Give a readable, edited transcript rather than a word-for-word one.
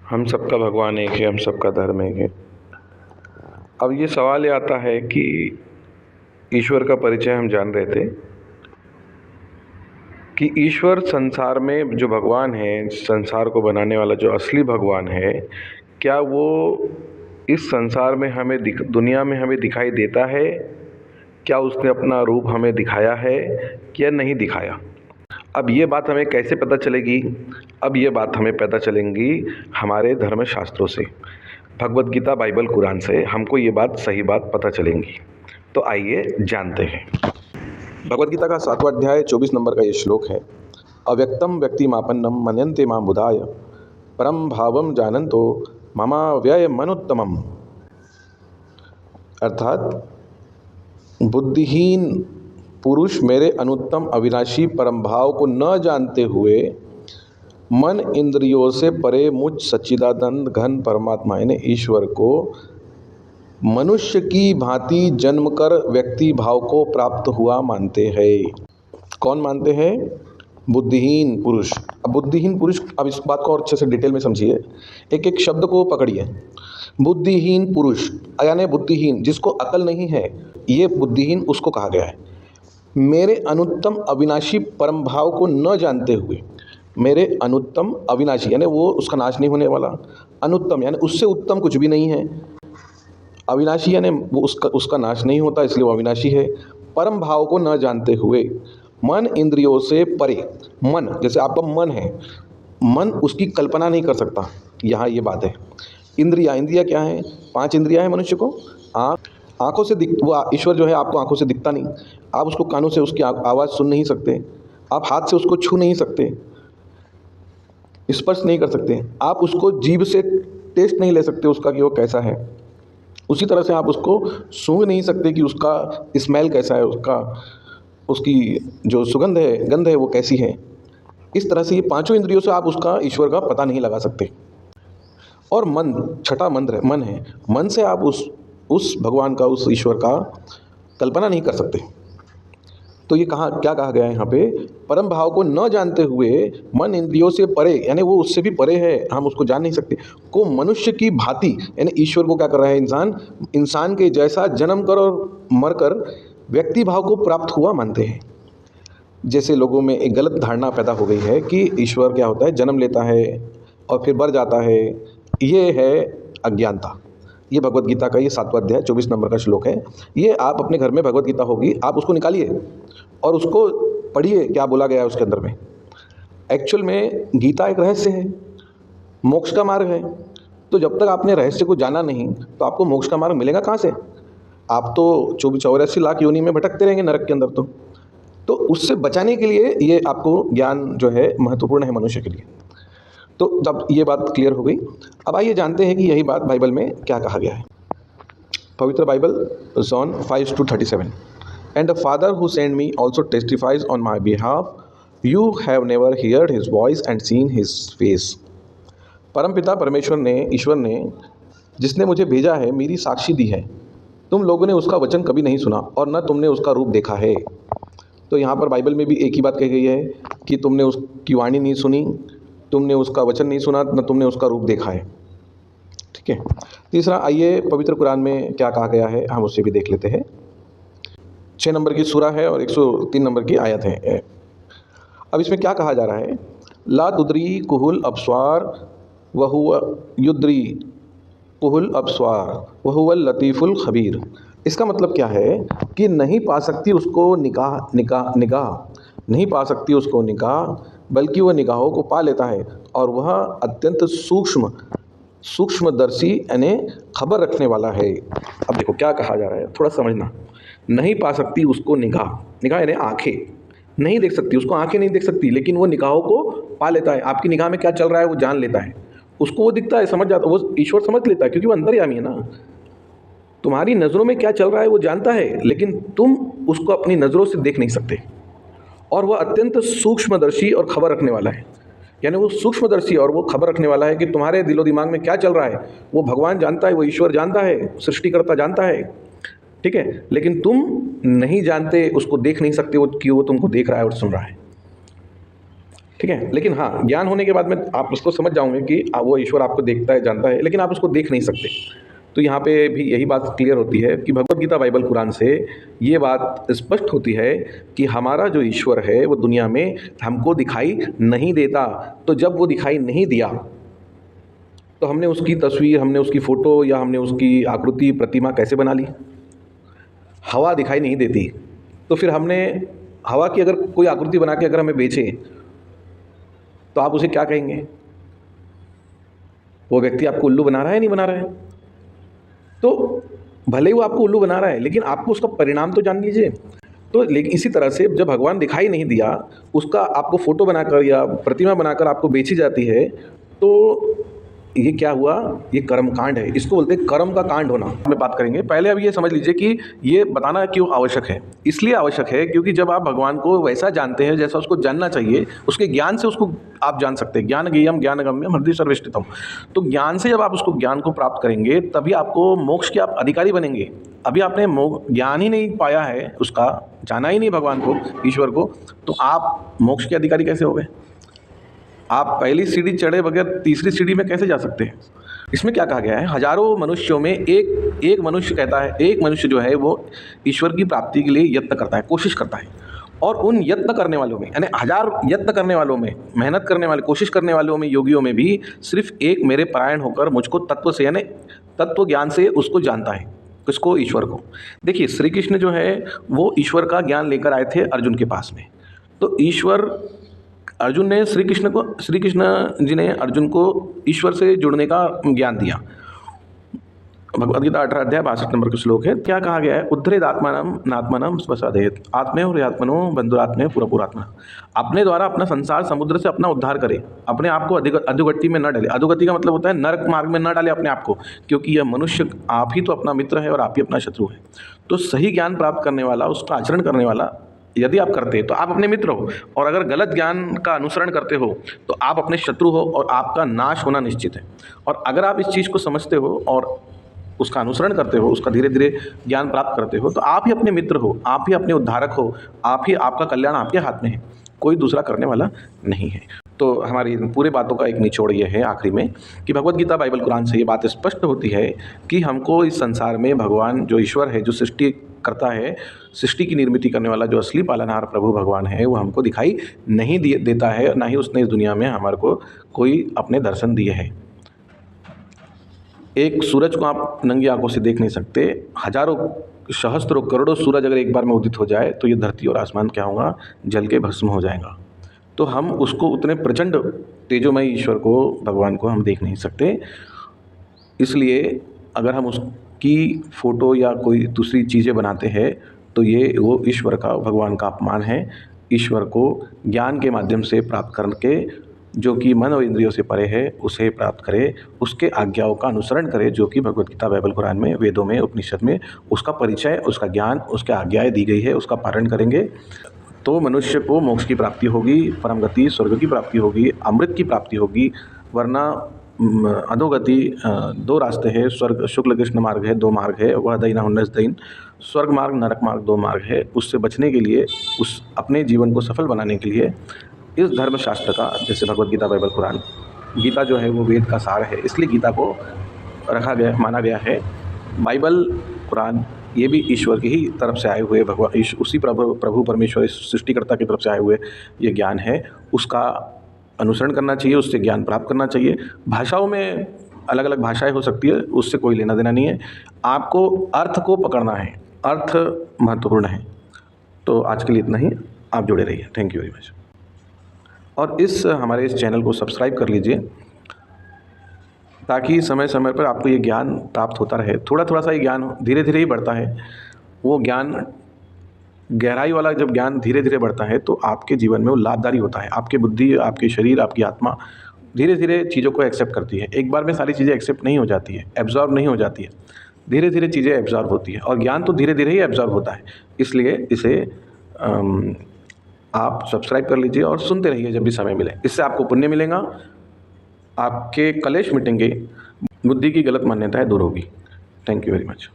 हम सबका भगवान एक है, हम सबका धर्म एक है। अब ये सवाल ये आता है कि ईश्वर का परिचय हम जान रहे थे कि ईश्वर संसार में जो भगवान है, संसार को बनाने वाला जो असली भगवान है, क्या वो इस संसार में हमें दुनिया में हमें दिखाई देता है? क्या उसने अपना रूप हमें दिखाया है या नहीं दिखाया? अब ये बात हमें कैसे पता चलेगी? अब ये बात हमें पता चलेंगी हमारे धर्म शास्त्रों से, भगवत गीता, बाइबल, कुरान से हमको ये बात सही बात पता चलेंगी। तो आइए जानते हैं। भगवत गीता का 7वां अध्याय 24 नंबर का ये श्लोक है, अव्यक्तम व्यक्तिमापन्नम मन्यन्ते मां बुधाय परम भावम जानन्तो ममाव्यय मनुत्तमम। अर्थात बुद्धिहीन पुरुष मेरे अनुत्तम अविनाशी परम भाव को न जानते हुए मन इंद्रियों से परे मुझ सच्चिदानंद घन परमात्मा यानी ईश्वर को मनुष्य की भांति जन्म कर व्यक्ति भाव को प्राप्त हुआ मानते हैं। कौन मानते हैं? बुद्धिहीन पुरुष। अब बुद्धिहीन पुरुष, अब इस बात को और अच्छे से डिटेल में समझिए, एक एक शब्द को पकड़िए। बुद्धिहीन पुरुष यानी बुद्धिहीन, जिसको अकल नहीं है, ये बुद्धिहीन उसको कहा गया है। मेरे अनुत्तम अविनाशी परम भाव को न जानते हुए, मेरे अनुत्तम अविनाशी यानी वो उसका नाश नहीं होने वाला, अनुत्तम यानी उससे उत्तम कुछ भी नहीं है, अविनाशी यानी वो उसका नाश नहीं होता इसलिए वो अविनाशी है। परम भाव को न जानते हुए मन इंद्रियों से परे, मन जैसे आपका मन है, मन उसकी कल्पना नहीं कर सकता, यहाँ ये बात है। इंद्रिया, इंद्रिया क्या है? 5 इंद्रिया है मनुष्य को। आँखों से वो ईश्वर जो है आपको आँखों से दिखता नहीं, आप उसको कानों से उसकी आवाज़ सुन नहीं सकते, आप हाथ से उसको छू नहीं सकते, स्पर्श नहीं कर सकते, आप उसको जीभ से टेस्ट नहीं ले सकते उसका कि वो कैसा है। उसी तरह से आप उसको सूंघ नहीं सकते कि उसका स्मेल कैसा है, उसकी जो सुगंध है, गंध है, वो कैसी है। इस तरह से ये 5 इंद्रियों से आप उसका, ईश्वर का पता नहीं लगा सकते। और मन, छठा मंत्र है, मन है, मन से आप उस भगवान का, उस ईश्वर का कल्पना नहीं कर सकते। तो ये क्या कहा गया है यहाँ पे? परम भाव को न जानते हुए मन इंद्रियों से परे यानी वो उससे भी परे है, हम उसको जान नहीं सकते, को मनुष्य की भांति यानी ईश्वर को क्या कर रहा है? इंसान के जैसा जन्म कर और मर कर व्यक्ति भाव को प्राप्त हुआ मानते हैं। जैसे लोगों में एक गलत धारणा पैदा हो गई है कि ईश्वर क्या होता है, जन्म लेता है और फिर मर जाता है, ये है अज्ञानता। ये भगवत गीता का ये 7वां अध्याय 24 नंबर का श्लोक है। ये आप अपने घर में भगवत गीता होगी, आप उसको निकालिए और उसको पढ़िए, क्या बोला गया है उसके अंदर में। एक्चुअल में गीता एक रहस्य है, मोक्ष का मार्ग है। तो जब तक आपने रहस्य को जाना नहीं तो आपको मोक्ष का मार्ग मिलेगा कहाँ से? आप तो 84 लाख योनि में भटकते रहेंगे नरक के अंदर। तो उससे बचाने के लिए ये आपको ज्ञान जो है महत्वपूर्ण है मनुष्य के लिए। तो जब ये बात क्लियर हो गई, अब आइए जानते हैं कि यही बात बाइबल में क्या कहा गया है। पवित्र Bible, John 5:37, and the father who send me also टेस्टिफाइज on my behalf, you have never heard his voice and seen his face. परमपिता परमेश्वर ने, ईश्वर ने, जिसने मुझे भेजा है, मेरी साक्षी दी है। तुम लोगों ने उसका वचन कभी नहीं सुना और न तुमने उसका रूप देखा है। तो यहाँ पर बाइबल में भी एक ही बात कही गई है कि तुमने उसकी वाणी नहीं सुनी, तुमने उसका वचन नहीं सुना, न तुमने उसका रूप देखा है। ठीक है। तीसरा, आइए पवित्र कुरान में क्या कहा गया है हम उससे भी देख लेते हैं। 6 नंबर की सूरा है और 103 नंबर की आयत है। अब इसमें क्या कहा जा रहा है? ला तुदरी कुहुल अबस्वार वहुव युद्री कुहुल अबस्वार वहुवल लतीफ़ुल खबीर। इसका मतलब क्या है कि नहीं पा सकती उसको निगाह नहीं पा सकती उसको निगाह, बल्कि वह निगाहों को पा लेता है और वह अत्यंत सूक्ष्मदर्शी यानी खबर रखने वाला है। अब देखो क्या कहा जा रहा है, थोड़ा समझना। नहीं पा सकती उसको निगाह यानी आंखें नहीं देख सकती, उसको आंखें नहीं देख सकती, लेकिन वो निगाहों को पा लेता है। आपकी निगाह में क्या चल रहा है वो जान लेता है, उसको वो दिखता है, समझ जाता है, वो ईश्वर समझ लेता है, क्योंकि वो अंतर्यामी है ना। तुम्हारी नज़रों में क्या चल रहा है वो जानता है, लेकिन तुम उसको अपनी नज़रों से देख नहीं सकते। और वह अत्यंत सूक्ष्मदर्शी और खबर रखने वाला है, यानी वो सूक्ष्मदर्शी और वो खबर रखने वाला है कि तुम्हारे दिलो दिमाग में क्या चल रहा है वो भगवान जानता है, वो ईश्वर जानता है, सृष्टिकर्ता जानता है। ठीक है, लेकिन तुम नहीं जानते, उसको देख नहीं सकते वो कि वो तुमको देख रहा है और सुन रहा है। ठीक है। लेकिन हाँ, ज्ञान होने के बाद में आप उसको समझ जाओगे कि वो ईश्वर आपको देखता है, जानता है, लेकिन आप उसको देख नहीं सकते। तो यहाँ पे भी यही बात क्लियर होती है कि भगवत गीता, बाइबल, कुरान से ये बात स्पष्ट होती है कि हमारा जो ईश्वर है वो दुनिया में हमको दिखाई नहीं देता। तो जब वो दिखाई नहीं दिया तो हमने उसकी तस्वीर, हमने उसकी फ़ोटो या हमने उसकी आकृति, प्रतिमा कैसे बना ली? हवा दिखाई नहीं देती, तो फिर हमने हवा की अगर कोई आकृति बना के अगर हमें बेचे तो आप उसे क्या कहेंगे? वो व्यक्ति आपको उल्लू बना रहा है, नहीं बना रहा है? तो भले ही वो आपको उल्लू बना रहा है, लेकिन आपको उसका परिणाम तो जान लीजिए। तो लेकिन इसी तरह से जब भगवान दिखाई नहीं दिया, उसका आपको फ़ोटो बनाकर या प्रतिमा बनाकर आपको बेची जाती है, तो ये क्या हुआ? ये कर्म कांड है। इसको बोलते हैं कर्म का कांड होना। में बात करेंगे। पहले अब ये समझ लीजिए कि ये बताना क्यों आवश्यक है। इसलिए आवश्यक है क्योंकि जब आप भगवान को वैसा जानते हैं जैसा उसको जानना चाहिए, उसके ज्ञान से उसको आप जान सकते हैं। ज्ञान ज्ञेयम ज्ञानगम्यम हृदय सर्वष्ठितम। तो ज्ञान से जब आप उसको ज्ञान को प्राप्त करेंगे तभी आपको मोक्ष के आप अधिकारी बनेंगे। अभी आपने ज्ञान ही नहीं पाया है, उसका जाना ही नहीं भगवान को, ईश्वर को, तो आप मोक्ष के अधिकारी कैसे हो गए? आप पहली सीढ़ी चढ़े बगैर तीसरी सीढ़ी में कैसे जा सकते हैं? इसमें क्या कहा गया है? हजारों मनुष्यों में एक मनुष्य कहता है, एक मनुष्य जो है वो ईश्वर की प्राप्ति के लिए यत्न करता है, कोशिश करता है। और उन यत्न करने वालों में, यानी हजार यत्न करने वालों में, मेहनत करने वाले, कोशिश करने वालों में, योगियों में भी सिर्फ एक मेरे परायण होकर मुझको तत्व से, यानी तत्व ज्ञान से उसको जानता है। किसको? ईश्वर को। देखिए, श्री कृष्ण जो है वो ईश्वर का ज्ञान लेकर आए थे अर्जुन के पास में। तो श्री कृष्ण जी ने अर्जुन को ईश्वर से जुड़ने का ज्ञान दिया। भगवद गीता 18 अध्याय 62 नंबर का श्लोक है। क्या कहा गया है? उद्धरेद आत्मानम नात्मानम स्वसाधयेत आत्मेय और आत्मनो बंधुरात्मेय पुरात्मा। अपने द्वारा अपना संसार समुद्र से अपना उद्धार करे, अपने आप को अधोगति में न डाले। अधोगति का मतलब होता है नरक मार्ग में न डाले अपने आप को, क्योंकि यह मनुष्य आप ही तो अपना मित्र है और आप ही अपना शत्रु है। तो सही ज्ञान प्राप्त करने वाला, उसका आचरण करने वाला यदि आप करते हैं तो आप अपने मित्र हो, और अगर गलत ज्ञान का अनुसरण करते हो तो आप अपने शत्रु हो और आपका नाश होना निश्चित है। और अगर आप इस चीज़ को समझते हो और उसका अनुसरण करते हो, उसका धीरे धीरे ज्ञान प्राप्त करते हो, तो आप ही अपने मित्र हो, आप ही अपने उद्धारक हो, आपका कल्याण आपके हाथ में है, कोई दूसरा करने वाला नहीं है। तो हमारी पूरे बातों का एक निचोड़ ये है आखिरी में कि भगवत गीता, बाइबल, कुरान से ये बात स्पष्ट होती है कि हमको इस संसार में भगवान जो ईश्वर है, जो सृष्टि करता है, सृष्टि की निर्मिति करने वाला जो असली पालनहार प्रभु भगवान है, वो हमको दिखाई नहीं देता है, ना ही उसने इस दुनिया में हमारे को कोई अपने दर्शन दिए हैं। एक सूरज को आप नंगी आंखों से देख नहीं सकते। हजारों, सहस्त्रों, करोड़ों सूरज अगर एक बार में उदित हो जाए तो ये धरती और आसमान क्या होगा? जल के भस्म हो जाएगा। तो हम उसको, उतने प्रचंड तेजोमय ईश्वर को, भगवान को हम देख नहीं सकते। इसलिए अगर हम उसकी फ़ोटो या कोई दूसरी चीज़ें बनाते हैं तो ये वो ईश्वर का, भगवान का अपमान है। ईश्वर को ज्ञान के माध्यम से प्राप्त करके, जो कि मन और इंद्रियों से परे है, उसे प्राप्त करे, उसके आज्ञाओं का अनुसरण करे, जो कि भगवत गीता, बाइबल, कुरान में, वेदों में, उपनिषद में उसका परिचय, उसका ज्ञान, उसके आज्ञाएँ दी गई है, उसका पालन करेंगे तो मनुष्य को मोक्ष की प्राप्ति होगी, परम गति, स्वर्ग की प्राप्ति होगी, अमृत की प्राप्ति होगी। वरना अधोगति, दो रास्ते हैं, स्वर्ग शुक्ल कृष्ण मार्ग है, दो मार्ग है, वह दैना हुन्नस दैन, स्वर्ग मार्ग, नरक मार्ग, दो मार्ग है। उससे बचने के लिए, उस अपने जीवन को सफल बनाने के लिए इस धर्मशास्त्र का, जैसे भगवत गीता, बाइबल, कुरान, गीता जो है वो वेद का सार है, इसलिए गीता को रखा गया, माना गया है। बाइबल, कुरान ये भी ईश्वर की ही तरफ से आए हुए, भगवान उसी प्रभु परमेश्वर, सृष्टिकर्ता की तरफ से आए हुए ये ज्ञान है। उसका अनुसरण करना चाहिए, उससे ज्ञान प्राप्त करना चाहिए। भाषाओं में अलग अलग भाषाएं हो सकती है, उससे कोई लेना देना नहीं है। आपको अर्थ को पकड़ना है, अर्थ महत्वपूर्ण है। तो आज के लिए इतना ही। आप जुड़े रहिए। Thank you very much. और हमारे इस चैनल को सब्सक्राइब कर लीजिए ताकि समय समय पर आपको ये ज्ञान प्राप्त होता रहे। थोड़ा थोड़ा सा ये ज्ञान धीरे धीरे ही बढ़ता है। वो ज्ञान, गहराई वाला जब ज्ञान धीरे धीरे बढ़ता है तो आपके जीवन में वो लाभदायी होता है। आपकी बुद्धि, आपके शरीर, आपकी आत्मा धीरे धीरे चीज़ों को एक्सेप्ट करती है। एक बार में सारी चीज़ें एक्सेप्ट नहीं हो जाती है, एब्जॉर्व नहीं हो जाती है। धीरे धीरे चीज़ें एब्जॉर्व होती है और ज्ञान तो धीरे धीरे ही एब्जॉर्व होता है। इसलिए इसे आप सब्सक्राइब कर लीजिए और सुनते रहिए जब भी समय मिले। इससे आपको पुण्य मिलेगा, आपके कलेश मिटेंगे, बुद्धि की गलत मान्यताएं दूर होगी। Thank you very much.